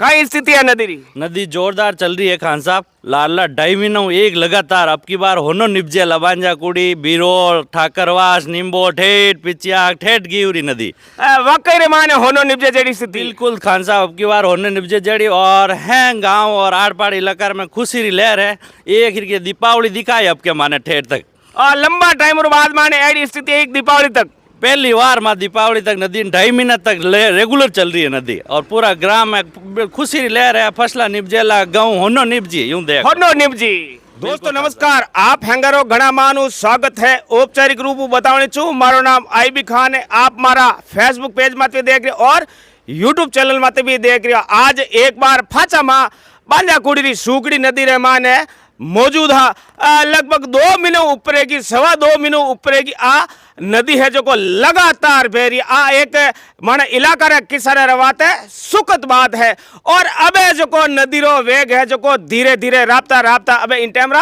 कई स्थिति है नदी री? नदी जोरदार चल रही है खान साहब। लाला 2.5 महीनों एक लगातार अब की बार होनो निपजे लबांजा कुड़ी बिरोल ठाकरवास निम्बो ठेठ पिचिया ठेठ गिवरी नदी वाकई रे माने होनो निपजे जेडी स्थिति? बिल्कुल खान साहब अब की बार होने निपजे जड़ी और हैं गांव और आड़ पाड़ इलाका में खुशी री लहर है। एक ही दीपावली दिखाई अब के माने ठेठ तक और लंबा टाइम और बाद माने ऐडी स्थिति एक दीपावली तक पहली बार माँ दीपावली तक नदी 2.5 महीना तक रेगुलर चल रही है नदी और पूरा ग्राम में खुशी री लहर है। फसला निपजेला गाँव होनो निपजी यूं देख होनो निपजी। दोस्तों नमस्कार, आप हैंगरो घना मानु स्वागत है। औपचारिक रूप बतावने छू मारो नाम आईबी खान है। आप मारा फेसबुक पेज माते देख रहे और यूट्यूब चैनल माते भी देख रहे हो। आज एक बार फाचा माँ बांजा कुड़ी री सूकड़ी नदी रे मान है मौजूद है। लगभग 2 महीने ऊपरेगी 2.25 महीने ऊपरेगी आ नदी है जो को लगातार बेरी आ एक माने इलाका रे किसान रवात है सुखद बात है। और अबे जो को नदी रो वेग है जो को धीरे धीरे राबता राबता अबे इन टाइम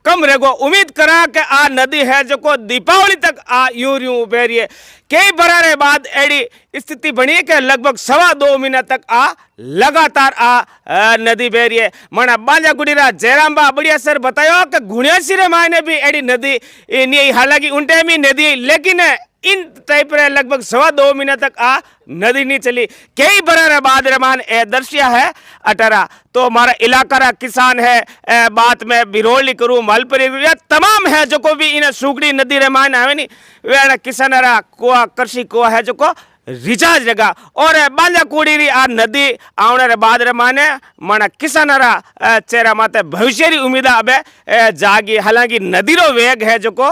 कम रहेगो। उम्मीद करा कि आ नदी है जो को दीपावली तक आ यूं यूं बेरी है। कई बरारे बाद एडी स्थिति बनी है कि लगभग 2.25 महीना तक आ लगातार आ नदी बेरी है। मना बांजा गुड़ीरा जयरामबा बढ़िया सर बतायो कि गुणेसिरे मायने भी एडी नदी नहीं, हालांकि उन टाइम ही नदी लेकिन इन टाइप रे लगभग 2.25 महीना तक आ नदी नहीं चली। कई बरारे बाद रमान ए दर्शिया है अटरा तो हमारा इलाका रा किसान है बात में बिरोली करूँ मलपरी या तमाम है जो को भी इन सूखड़ी नदी रे मान आवे नहीं वे किसान रा कुआ कृषि कुआ है जो को रिचार्ज लगा और बांजा कुड़ी री आ नदी आवने रे बाद रे माने मना किसान रा चेहरा माते भविष्य री उम्मीद अबे जागी। हालांकि नदी रो वेग है जो को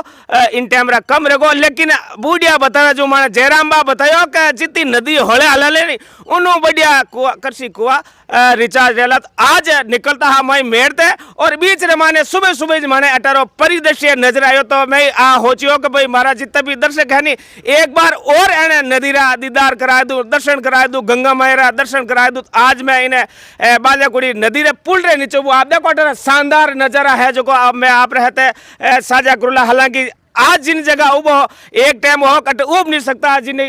इन टाइम रा कम रहेगो। लेकिन बूढ़िया बताया जो माने जयरामबा बतायो कि जितनी नदी होले हलाले नहीं उन्हों बढ़िया कुआ कृषि कुआ रिचार्ज रेला। आज निकलता है मैं मेरते और बीच रे माने सुबह सुबह माने अटारो परिदृश्य नजर आयो तो मैं आ होचियो कि भाई मारा जितना भी दर्शक है नहीं एक बार और एने नदी रा दीदार करा दूं दर्शन करा दूं गंगा मायरा दर्शन करा दूं। आज मैं इन्हें बाजाकुड़ी नदी रे पुल रे नीचे वो आप देखो शानदार नजारा है जो को अब मैं आप रहते साझा करूला। हालांकि आज जिन जगह उबो एक टाइम हो कट उब नहीं सकता जिन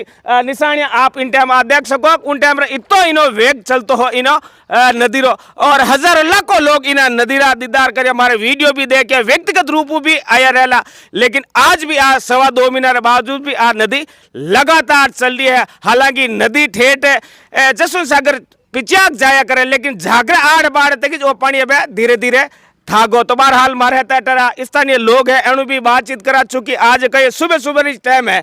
निशानियां आप इन टाइम आप देख सको उन टाइम इतो इनो वेग चलतो हो इनो नदी रो और हजारों लाखों लोग इन नदी रा दीदार करे हमारे वीडियो भी देखे व्यक्तिगत रूप भी आया रहला। लेकिन आज भी आ 2.25 महीना के बावजूद भी आ नदी लगातार चल रही है। हालांकि नदी ठेठ जसवंत सागर पिचाक जाया करे लेकिन झागरा आड़ बाड़ तक वो पानी अब धीरे धीरे थागो। तो बहरहाल मारे टरा स्थानीय लोग है एनु भी बातचीत करा चुकी आज कई सुबह सुबह टाइम है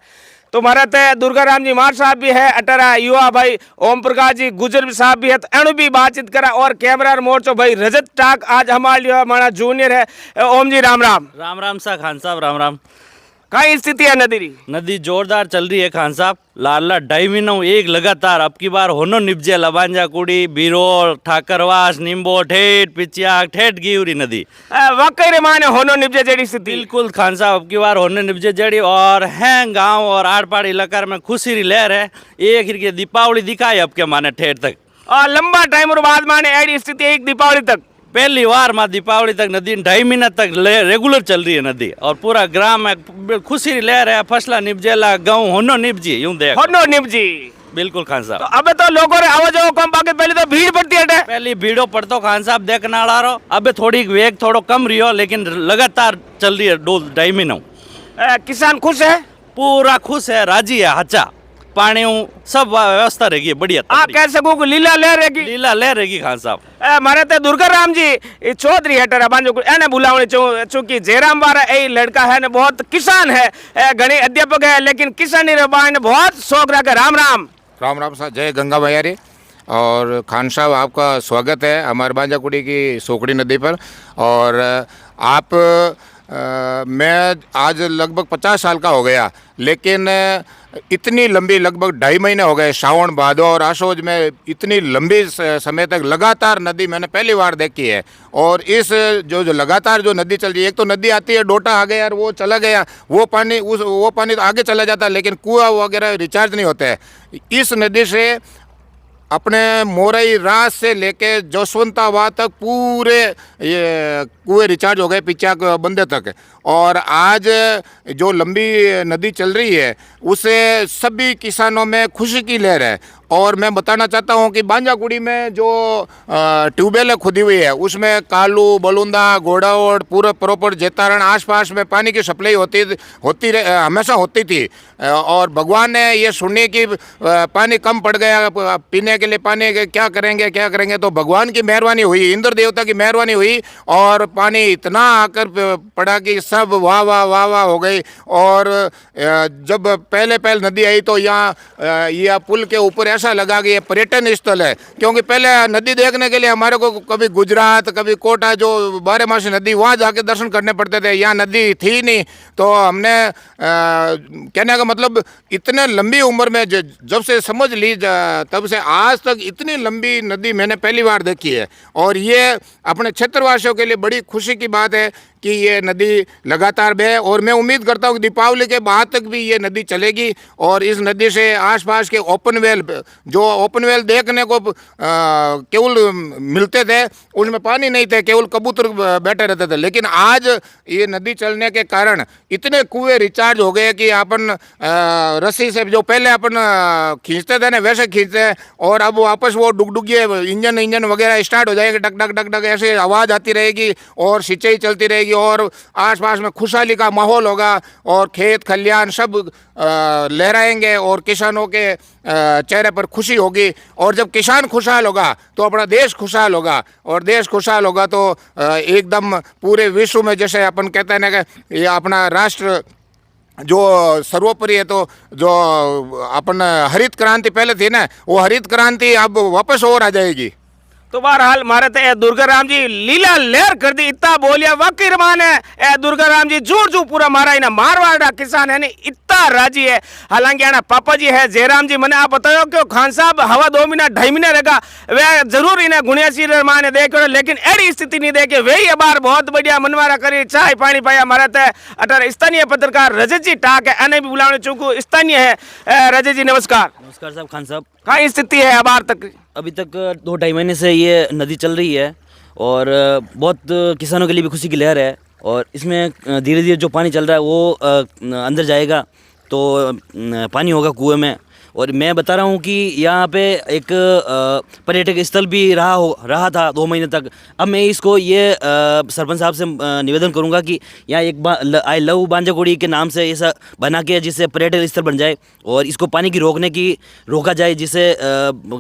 तो मारे ते दुर्गा राम जी मार साहब भी है अटरा युवा भाई ओम प्रकाश जी गुजर साहब भी है तो एनु भी बातचीत करा और कैमरा मोर्चो भाई रजत टाक आज हमारे हमारा जूनियर है। ओम जी राम राम। राम राम सा खान साहब राम राम। कई स्थिति है नदी री? नदी जोरदार चल रही है खान साहब। लाला 2.5 महीनों एक लगातार अब की बार होनो निपजे लबांजा कुड़ी बिरोल ठाकरवास निम्बो ठेठ पिचिया ठेठ गिवरी नदी वाकई रे माने होनो निपजे जेडी स्थिति? बिल्कुल खान साहब अब की बार होने निपजे जड़ी और हैं गांव और आड़ पाड़ इलाका में खुशी री लहर है। एक ही दीपावली दिखाई अब के माने ठेठ तक और लंबा टाइम और बाद माने ऐडी स्थिति एक दीपावली तक पहली बार माँ दीपावली तक नदी 2.5 महीना तक रेगुलर चल रही है नदी और पूरा ग्राम में खुशी री लहर है। फसला निपजेला गाँव होनो निपजी यूं देख होनो निपजी। बिल्कुल खान साहब। तो अबे तो लोगों रे आवाज कम पाके पहले तो भीड़ पड़ती है पहली भीड़ो पड़तो खान साहब देखना आ रहा अबे थोड़ी वेग थोड़ो कम रियो लेकिन लगातार चल रही है 2.5 महीनों। किसान खुश है? पूरा खुश है राजी है हचा पानी सब व्यवस्था रहेगी बढ़िया। कह सकूं लीला ले रहेगी खान साहब। मारे ते दुर्गा राम जी चौधरी है टरा बांजो एने बुलावणी चूंकि जयराम बारा ए लड़का है ने बहुत किसान है गणी अध्यापक है लेकिन किसानी रे बाण बहुत शौक रखे। राम राम। राम राम साहब। जय गंगा मैया रे। और खान साहब आपका स्वागत है हमारे बांजा कुड़ी की सोकड़ी नदी पर। और आप मैं आज लगभग 50 साल का हो गया लेकिन इतनी लंबी लगभग 2.5 महीने हो गए श्रावण भादो और आशोज में इतनी लंबी समय तक लगातार नदी मैंने पहली बार देखी है। और इस जो लगातार जो नदी चल रही है एक तो नदी आती है डोटा आ गया यार वो चला गया वो पानी तो आगे चला जाता है लेकिन कुआं वगैरह रिचार्ज नहीं होता है। इस नदी से अपने मोरई रात से लेके जसवंताबाद तक पूरे ये कुएं रिचार्ज हो गए पिचाक बंदे तक। और आज जो लंबी नदी चल रही है उससे सभी किसानों में खुशी की लहर है। और मैं बताना चाहता हूँ कि बांजाकुड़ी में जो ट्यूबवेल खुदी हुई है उसमें कालू, बलुंदा, घोड़ाओड़, पूरा प्रॉपर जेतारण आसपास में पानी की सप्लाई हमेशा होती थी। और भगवान ने ये सुनी कि पानी कम पड़ गया, पीने के लिए पानी क्या करेंगे, तो भगवान की मेहरबानी हुई, इंद्र देवता की मेहरबानी हुई और पानी इतना आकर पड़ा कि सब वाह वाह वाह वाह हो गई। और जब पहले नदी आई तो यहाँ यह पुल के ऊपर ऐसा लगा कि ये पर्यटन स्थल है, क्योंकि पहले नदी देखने के लिए हमारे को कभी गुजरात, कभी कोटा, जो 12 नदी, वहाँ जाके दर्शन करने पड़ते थे। यहाँ नदी थी नहीं, तो हमने कहने का मतलब इतने लंबी उम्र में जब से समझ ली तब से आज तक इतनी लंबी नदी मैंने पहली बार देखी है। और ये अपने क्षेत्रवासियों के लिए बड़ी खुशी की बात है कि ये नदी लगातार बहे और मैं उम्मीद करता हूँ कि दीपावली के बाद तक भी ये नदी चलेगी। और इस नदी से आसपास के ओपन वेल देखने को केवल मिलते थे, उसमें पानी नहीं थे, केवल कबूतर बैठे रहते थे। लेकिन आज ये नदी चलने के कारण इतने कुएं रिचार्ज हो गए कि अपन रस्सी से जो पहले अपन खींचते थे ना वैसे खींचते हैं, और अब वापस वो डुगडुगिए इंजन वगैरह स्टार्ट हो जाएंगे, डक डक डक डक ऐसे आवाज़ आती रहेगी और सिंचाई चलती रहेगी और आसपास में खुशहाली का माहौल होगा और खेत खलियान सब लहराएंगे और किसानों के चेहरे पर खुशी होगी। और जब किसान खुशहाल होगा तो अपना देश खुशहाल होगा, और देश खुशहाल होगा तो एकदम पूरे विश्व में, जैसे अपन कहते हैं ना कि ये अपना राष्ट्र जो सर्वोपरि है, तो जो अपन हरित क्रांति पहले थी ना, वो हरित क्रांति अब वापस और आ जाएगी। तो बहरहाल मारे थे दुर्गा राम जी लीला लहर कर दी, इतना बोलिया वकीर मान है ए दुर्गा राम जी जूर पूरा मारा इना मारवाड़ा किसान है इतना राजी है। हालांकि आना पापा जी है जयराम जी, मैंने आप बताओ क्यों खान साहब हवा 2 महीना 2.5 महीने रहेगा वे जरूर इन्हें गुणिया सिर माने देखो, लेकिन एड़ी स्थिति नहीं देखे वे ये बार बहुत बढ़िया मनवारा करी चाय पानी पाया मारा थे। अठार स्थानीय पत्रकार रजत जी टाक है, एने भी बुलाने चूकू स्थानीय है। रजत जी नमस्कार। नमस्कार साहब, खान साहब। कहाँ स्थिति है अबार तक? अभी तक 2-2.5 महीने से ये नदी चल रही है और बहुत किसानों के लिए भी खुशी की लहर है। और इसमें धीरे धीरे जो पानी चल रहा है वो अंदर जाएगा तो पानी होगा कुएं में। और मैं बता रहा हूँ कि यहाँ पे एक पर्यटक स्थल भी रहा था 2 महीने तक। अब मैं इसको ये सरपंच साहब से निवेदन करूँगा कि यहाँ एक आई लव बांजाकुड़ी के नाम से ऐसा बना के जिससे पर्यटक स्थल बन जाए और इसको पानी की रोका जाए, जिससे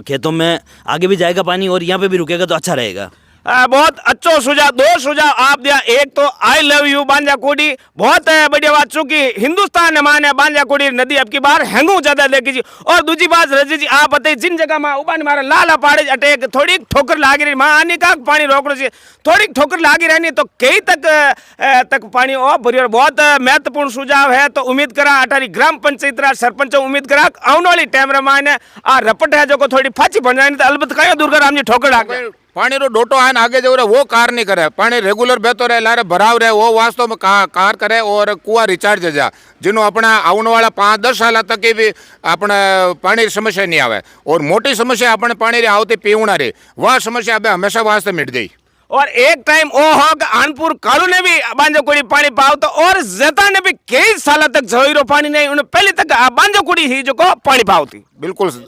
खेतों में आगे भी जाएगा पानी और यहाँ पे भी रुकेगा तो अच्छा रहेगा। बहुत अच्छो सुझाव, 2 सुझाव आप दिया। एक तो आई लव यू बांजाकुड़ी, बहुत बढ़िया बात, चूंकि हिंदुस्तान ने माने बांजाकुड़ी नदी अब की बार हैंगू ज्यादा देखी जी। और दूसरी बात रजी जी आप बताइए, जिन जगह में उबान मारा लाला पहाड़ी अटैक थोड़ी ठोकर लागी रही, माँ आने का पानी रोकना चाहिए, थोड़ी ठोकर लागी रहनी तो कई तक पानी और भरियो। बहुत महत्वपूर्ण सुझाव है। तो उम्मीद करा अटारी ग्राम पंचायत सरपंच उम्मीद करा आने वाली टाइम रे माने आ रपट है जो को थोड़ी फाची बन जाए तो अलबत्त कहीं दुर्गा राम जी ठोकर लागे पानी रो डोटो आन आगे जो रहे वो कार नहीं करे, पानी रेगुलर बहतो रहे, लारे भराव रहे, वो वास्तव में कार करे और कुआ रिचार्ज जा जिन्हों अपना आने वाला 5-10 साल तक की भी अपने पानी की समस्या नहीं आवे। और मोटी समस्या अपने पानी रे आवती पीवना रे, वह समस्या अब हमेशा वास्ते मिट गई। और एक टाइम ओ हो आनपुर कालू ने भी बांजाकुड़ी पानी पाओ तो, और जता ने भी कई साल तक जहीरो पानी नहीं, उन्हें पहले तक बांजाकुड़ी ही जो को पानी पाओती। बिल्कुल।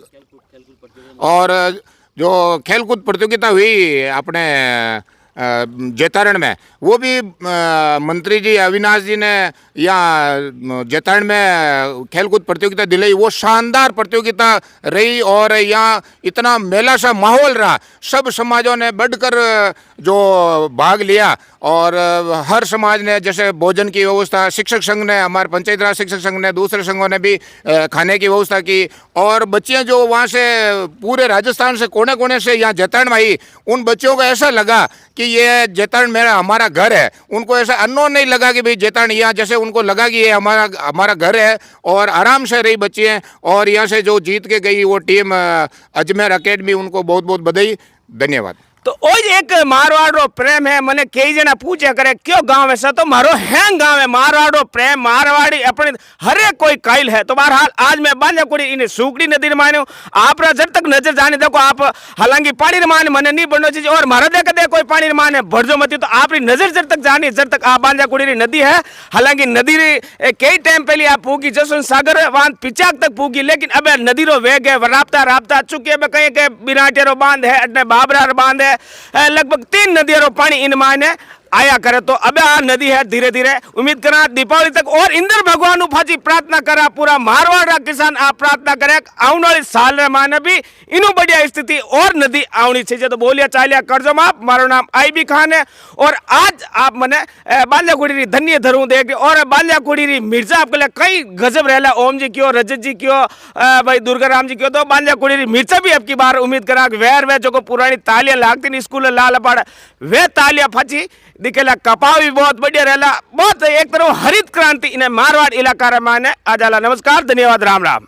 और जो खेलकूद प्रतियोगिता हुई अपने जेतारण में, वो भी मंत्री जी अविनाश जी ने यहाँ जेतारण में खेलकूद प्रतियोगिता दिलाई, वो शानदार प्रतियोगिता रही और यहाँ इतना मेला सा माहौल रहा, सब समाजों ने बढ़कर जो भाग लिया। और हर समाज ने जैसे भोजन की व्यवस्था, शिक्षक संघ ने, हमारे पंचायत राज शिक्षक संघ ने, दूसरे संघों ने भी खाने की व्यवस्था की। और बच्चियाँ जो वहाँ से पूरे राजस्थान से कोने कोने से यहाँ जेतारण में आई, उन बच्चों को ऐसा लगा कि ये जेतारण हमारा घर है। उनको ऐसा अननोन नहीं लगा कि भाई जेतारण, यहाँ जैसे उनको लगा कि ये हमारा घर है और आराम से रही बच्चियाँ। और यहाँ से जो जीत के गई वो टीम अजमेर अकेडमी, उनको बहुत बहुत बधाई, धन्यवाद। तो ओज एक मारवाड़ रो प्रेम है। मने कई जना पूछे करे क्यों गांव है सा, तो मारो है गांव है मारवाड़ रो प्रेम, मारवाड़ी अपने हर एक कोई कायल है। तो बहरहाल आज मैं बांजाकुड़ी इन सूखड़ी नदी माने आप जब तक नजर जाने देखो आप, हालांकि पानी माने मने नहीं बढ़नो चीज और मारा देख दे कोई पानी माने बढ़जो मत, तो आपकी नजर जब तक जानी जब तक आप बांजाकुड़ी री नदी है। हालांकि नदी कई टाइम पहले आप पूगी जसवंत सागर वहां पिचाक तक पूगी, लेकिन अब नदी रो वेग है राबता राबता चुके कहीं के बिनाटे रो बांध है, अटने बाबरा रो बांध है, लगभग 3 नदियों रो पानी इन मायने आया करे। तो अब आ नदी है धीरे धीरे उम्मीद करा दीपावली तक और इंद्र भगवान फाची प्रार्थना करा पूरा मारवाड़ रा किसान आप प्रार्थना करे आने वाले साल रे माने भी इनु बढ़िया स्थिति और नदी आवनी चाहिए। तो बोलिया चालिया करजो माप। मारो नाम आईबी खान है और आज आप मने बांजाकुड़ी री धन्य धरू देख और बांजाकुड़ी री मिर्जा आपके लिए कई गजब रहला, ओम जी क्यों, रजत जी क्यों, भाई दुर्गा राम जी क्यों, तो बांजाकुड़ी री मिर्चा भी आपकी बार उम्मीद करा वेर वे जो पुरानी तालियां लागती नहीं स्कूल लाल पाड़ वे तालियां फची दिखेला। कपाव भी बहुत बढ़िया रहला, बहुत एक तरह हरित क्रांति इन्हें मारवाड़ इलाका रे माने आ जाला। नमस्कार, धन्यवाद, राम राम।